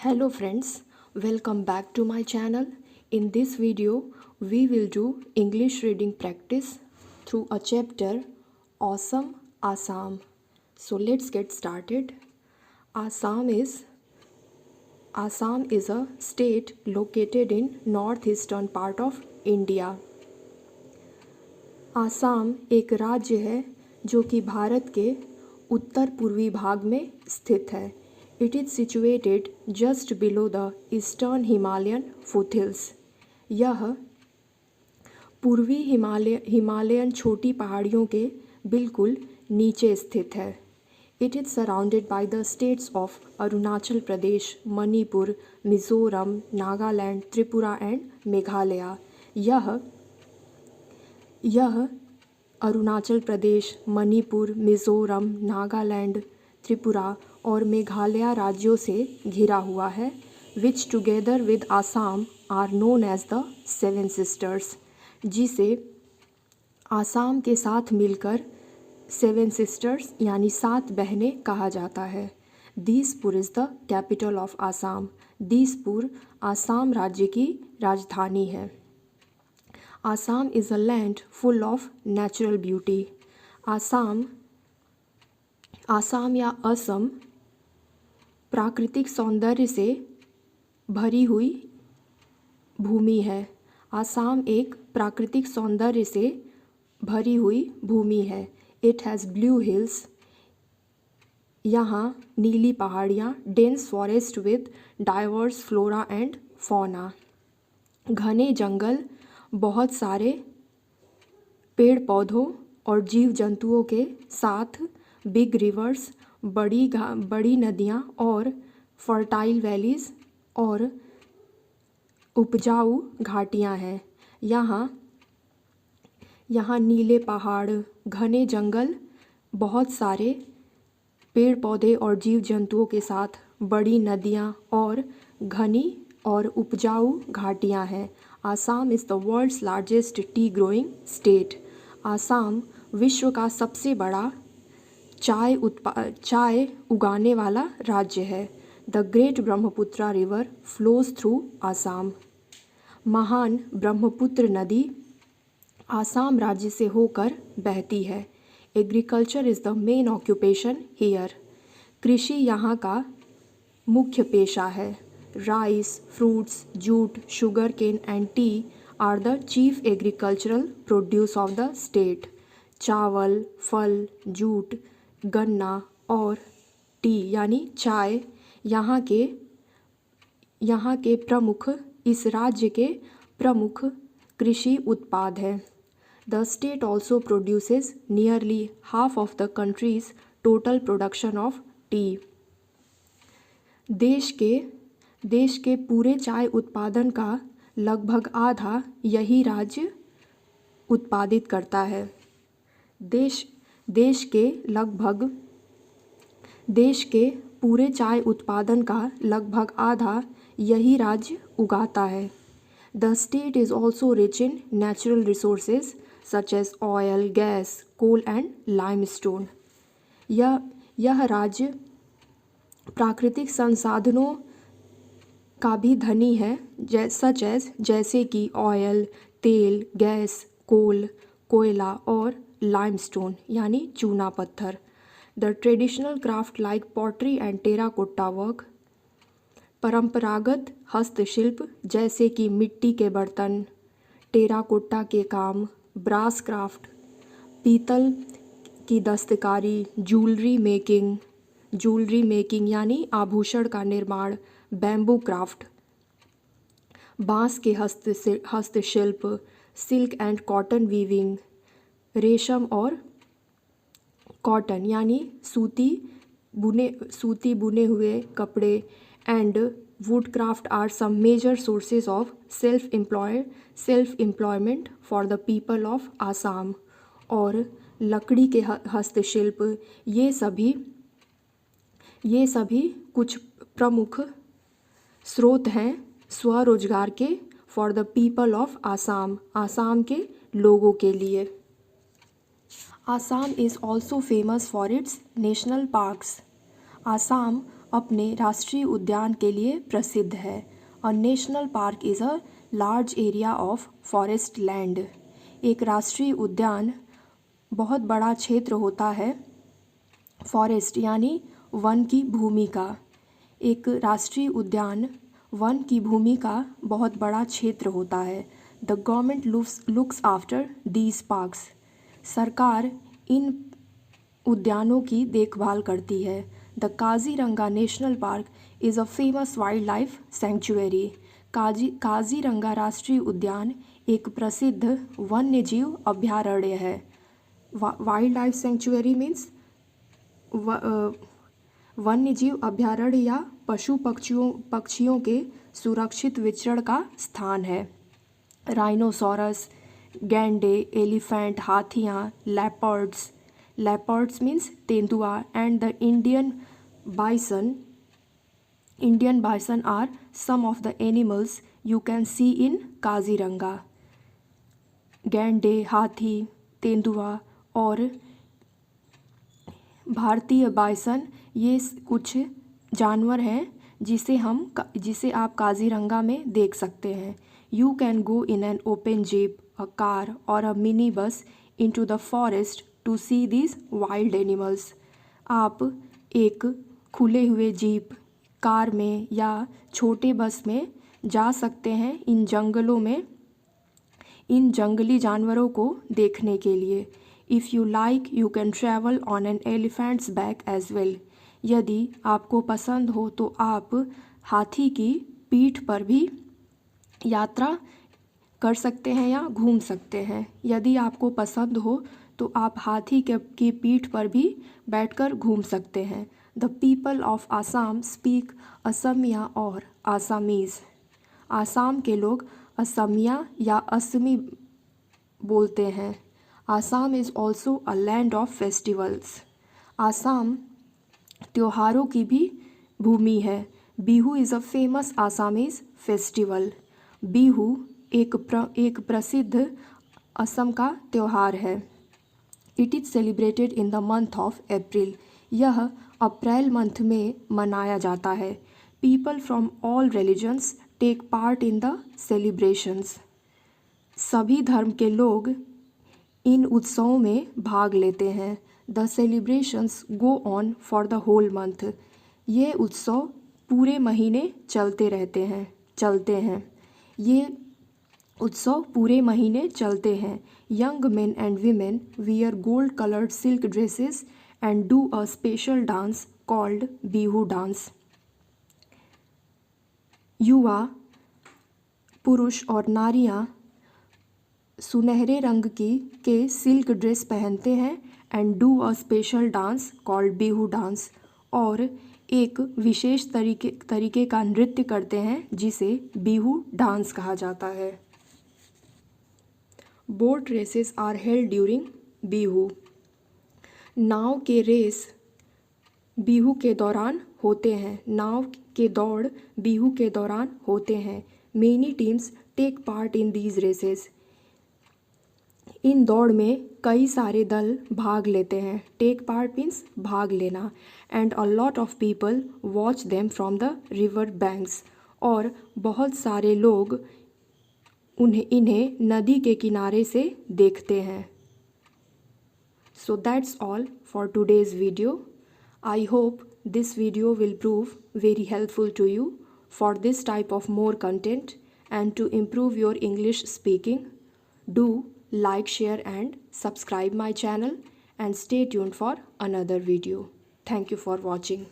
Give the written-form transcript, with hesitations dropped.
Hello friends, welcome back to my channel. In this video, we will do English reading practice through a chapter Awesome Assam. So let's get started. Assam is a state located in northeastern part of India. Assam एक राज्य है जो कि भारत के उत्तर पूर्वी भाग में स्थित है. It is situated just below the eastern Himalayan foothills. यह पूर्वी हिमालयन छोटी पहाड़ियों के बिल्कुल नीचे स्थित है. It is surrounded by the states of Arunachal Pradesh, Manipur, Mizoram, Nagaland, Tripura and Meghalaya. यह अरुणाचल प्रदेश, मणिपुर, मिज़ोरम, नागालैंड, त्रिपुरा और मेघालय राज्यों से घिरा हुआ है. Which together with Assam are known as the seven sisters, जिसे आसाम के साथ मिलकर सेवन सिस्टर्स यानी 7 बहनें कहा जाता है. Dispur is the capital of Assam. Dispur Assam राज्य की राजधानी है. Assam is a land full of natural beauty. Assam या असम प्राकृतिक सौंदर्य से भरी हुई भूमि है. आसाम एक प्राकृतिक सौंदर्य से भरी हुई भूमि है. It has blue hills. यहाँ नीली पहाड़ियाँ. Dense forest with diverse flora and fauna. घने जंगल, बहुत सारे पेड़ पौधों और जीव जंतुओं के साथ बिग रिवर्स, बड़ी नदियाँ और फर्टाइल वैलीज़ और उपजाऊ घाटियाँ हैं. यहाँ नीले पहाड़, घने जंगल, बहुत सारे पेड़ पौधे और जीव जंतुओं के साथ बड़ी नदियाँ और घनी और उपजाऊ घाटियाँ हैं. Assam is the world's largest tea growing state. Assam विश्व का सबसे बड़ा चाय उगाने वाला राज्य है. The great Brahmaputra river flows through Assam. महान ब्रह्मपुत्र नदी आसाम राज्य से होकर बहती है. Agriculture is the main occupation here. कृषि यहाँ का मुख्य पेशा है. Rice, fruits, jute, sugar cane and tea are the chief agricultural produce of the state. चावल, फल, जूट, गन्ना और टी यानी चाय इस राज्य के प्रमुख कृषि उत्पाद हैं. The state also produces nearly half of the countries total production of T. देश के पूरे चाय उत्पादन का लगभग आधा यही राज्य उत्पादित करता है. देश के पूरे चाय उत्पादन का लगभग आधा यही राज्य उगाता है. The state is also rich in natural resources such as oil, gas, coal and limestone. यह राज्य प्राकृतिक संसाधनों का भी धनी है, जैसे कि ऑयल, तेल, गैस, कोल, कोयला और लाइमस्टोन यानी चूना पत्थर. The traditional craft like pottery and terracotta work. परंपरागत हस्तशिल्प जैसे कि मिट्टी के बर्तन, टेराकोटा के काम, ब्रास क्राफ्ट, पीतल की दस्तकारी, ज्वेलरी मेकिंग यानी आभूषण का निर्माण, बैम्बू क्राफ्ट, बांस के हस्तशिल्प, सिल्क एंड कॉटन वीविंग, रेशम और कॉटन यानी सूती बुने हुए कपड़े and wood craft are some major sources of self employment for the people of Assam. और लकड़ी के हस्तशिल्प ये सभी कुछ प्रमुख स्रोत हैं स्वरोजगार के for the people of Assam के लोगों के लिए. Assam is also famous for its national parks. Assam अपने राष्ट्रीय उद्यान के लिए प्रसिद्ध है। A national park is a large area of forest land. एक राष्ट्रीय उद्यान बहुत बड़ा क्षेत्र होता है, फॉरेस्ट यानी वन की भूमि का। एक राष्ट्रीय उद्यान वन की भूमि का बहुत बड़ा क्षेत्र होता है। The government looks after these parks. सरकार इन उद्यानों की देखभाल करती है। The Kaziranga national park is a famous wild life sanctuary. Kaziranga राष्ट्रीय उद्यान एक प्रसिद्ध वन्यजीव अभयारण्य है। वाइल्ड लाइफ सेंचुरी मीन्स वन्यजीव अभयारण्य या पशु पक्षियों के सुरक्षित विचरण का स्थान है। राइनोसोरस, गैंडे, एलिफेंट, हाथियाँ, लेपर्ड्स मीन्स तेंदुआ and the Indian bison are some of the animals you can see in Kaziranga. गैंडे, हाथी, तेंदुआ और भारतीय बाइसन ये कुछ जानवर हैं जिसे आप काजीरंगा में देख सकते हैं। You can go in an open jeep, a car और a mini bus into the forest to see these wild animals. आप एक खुले हुए जीप, कार में या छोटे बस में जा सकते हैं इन जंगलों में इन जंगली जानवरों को देखने के लिए। If you like you can travel on an elephant's back as well. यदि आपको पसंद हो तो आप हाथी की पीठ पर भी यात्रा कर सकते हैं या घूम सकते हैं। यदि आपको पसंद हो तो आप हाथी की पीठ पर भी बैठकर घूम सकते हैं। The people of Assam speak Assamiya और आसामीज़। आसाम के लोग असमिया या असमी बोलते हैं। Assam is also a land of festivals. Assam त्योहारों की भी भूमि है। Bihu is a famous Assamese festival. Bihu एक प्रसिद्ध असम का त्यौहार है। It is celebrated in the month of April. यह अप्रैल मंथ में मनाया जाता है। People from all religions take part in the celebrations. सभी धर्म के लोग इन उत्सवों में भाग लेते हैं। The celebrations go on for the whole month. ये उत्सव पूरे महीने चलते हैं। ये उत्सव पूरे महीने चलते हैं। Young main and women wear gold coloured silk dresses and do a special dance called Bihu dance. युवा पुरुष और नारियां सुनहरे रंग के सिल्क ड्रेस पहनते हैं and do a special dance called Bihu dance, और एक विशेष तरीके का नृत्य करते हैं जिसे बिहू डांस कहा जाता है। Boat races are held during Bihu. नाव के रेस बिहू के दौरान होते हैं। नाव के दौड़ बिहू के दौरान होते हैं। Many teams take part in these races. इन दौड़ में कई सारे दल भाग लेते हैं। टेक पार्ट मीन्स भाग लेना। And a lot of people watch them from the river banks. और बहुत सारे लोग इन्हें नदी के किनारे से देखते हैं। So that's all for today's video. I hope this video will prove very helpful to you for this type of more content and to improve your English speaking. Do like, share and subscribe my channel and stay tuned for another video. Thank you for watching.